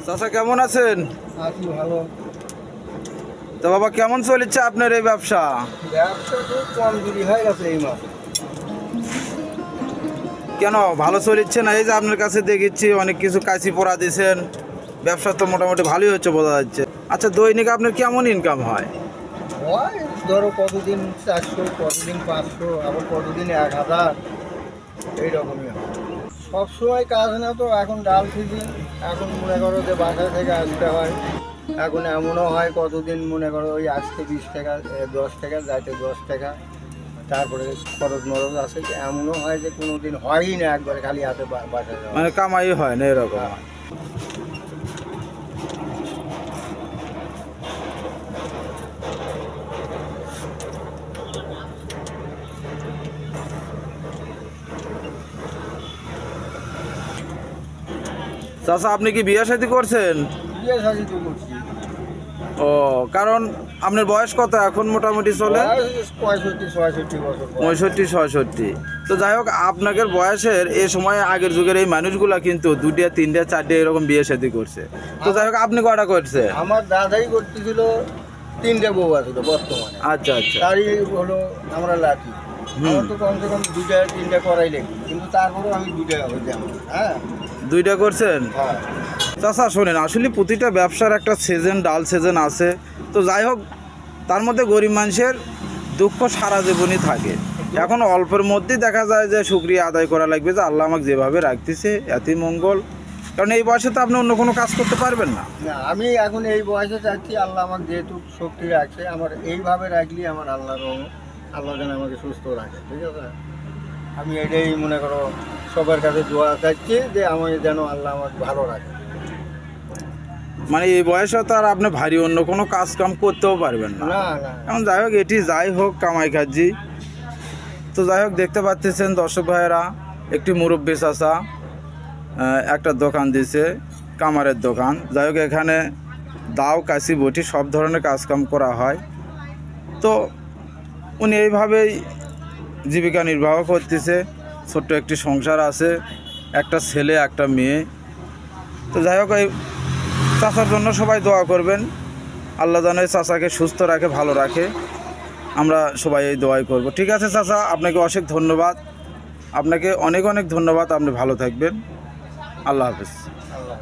চাচা কেমন আছেন? আছি ভালো। তো বাবা কেমন চলছে আপনার এই ব্যবসা? ব্যবসা খুব কমজোরি হয়ে গেছে এই মাসে। কেন ভালো চলছে না? এই যে আপনার কাছে দেখেছি অনেক কিছু কাঁচি পোড়া দিয়েছেন, ব্যবসা তো মোটামুটি ভালোই হচ্ছে বোঝা যাচ্ছে। আচ্ছা দৈনিক আপনার কেমন ইনকাম হয়? হয় ধরো কতদিন 400, কতদিন 500, আবার কতদিন 1000, এইরকমই হয়। সবসময় কাজ না তো, এখন ডাল সিজন, এখন মনে করো যে বাসা থেকে আসতে হয়। এখন এমনও হয় কতদিন মনে করো ওই আসতে 20 টাকা, 10 টাকা, যাইতে 10 টাকা, তারপরে খরচ মরচ আছে। এমনও হয় যে কোনো দিন হয়ই না, একবারে খালি হাতে বাসায় যাওয়া। মানে কামাই হয় না এরকম? চাচা আপনি কি বিয়ে শাদী করছেন? বিয়ে শাদী তো করছি। ও, কারণ আপনার বয়স কত এখন মোটামুটি চলে? 65-66 বছর। 65-66। তো যাই হোক, আপনাদের বয়সের এই সময় আগের যুগের এই মানুষগুলা কিন্তু 2টা 3টা 4টে এরকম বিয়ে শাদী করছে। তো যাই হোক আপনি কটা করছে? আমার দাদাই করতেছিল, 3টে বউ আছে তো বর্তমানে। আচ্ছা আচ্ছা। তারই হলো আমরা লাঠি। আমার তো কমসে কম 2টা 3টা করাই লাগবে, কিন্তু তারপরেও আমি 2টা হয়েছে আমার। হ্যাঁ 2টা করছেন? হ্যাঁ। চাচা শোনেন, আসলে প্রতিটা ব্যবসার একটা সিজন, ডাল সিজন আছে। তো যাই হোক, তার মধ্যে গরিব মানুষের দুঃখ সারা জীবনই থাকে। এখন অল্পের মধ্যেই দেখা যায় যে শুকরিয়া আদায় করা লাগবে যে আল্লাহ আমাকে যেভাবে রাখতেছে এতই মঙ্গল। কারণ এই বয়সে তো আপনি অন্য কোনো কাজ করতে পারবেন না। না, আমি এখন এই বয়সে চাচ্ছি আল্লাহ আমাকে যেহেতু শক্তি রাখছে, আমার এইভাবে রাখলি আমার আল্লাহ যেন আমাকে সুস্থ রাখে, ঠিক আছে? আমি এটাই মনে করো সবার কাছে দোয়া চাচ্ছি যে আমি যেন আল্লাহ আমাকে ভালো রাখে। মানে এই বয়সে তো আর আপনি ভারী অন্য কোনো কাজ কাম করতেও পারবেন না। না না, এখন যাই হোক, এটি যাই হোক কামাই কাজি। তো যাই হোক, দেখতে পাচ্ছেন দর্শক ভাইয়েরা, একটি মুরব্বী চাচা একটা দোকান দিয়েছে, কামারের দোকান। যাই হোক, এখানে দাও কাশি বটি সব ধরনের কাজকাম করা হয়। তো উনি এইভাবেই জীবিকা নির্বাহ করতেছে। ছোট্ট একটি সংসার আছে, একটা ছেলে একটা মেয়ে। তো যাই হোক, এই চাচার জন্য সবাই দোয়া করবেন, আল্লাহ যেন এই চাচাকে সুস্থ রাখে, ভালো রাখে। আমরা সবাই এই দোয়াই করব। ঠিক আছে চাচা, আপনাকে অশেষ ধন্যবাদ, আপনাকে অনেক অনেক ধন্যবাদ। আপনি ভালো থাকবেন। আল্লাহ হাফেজ। আল্লাহ।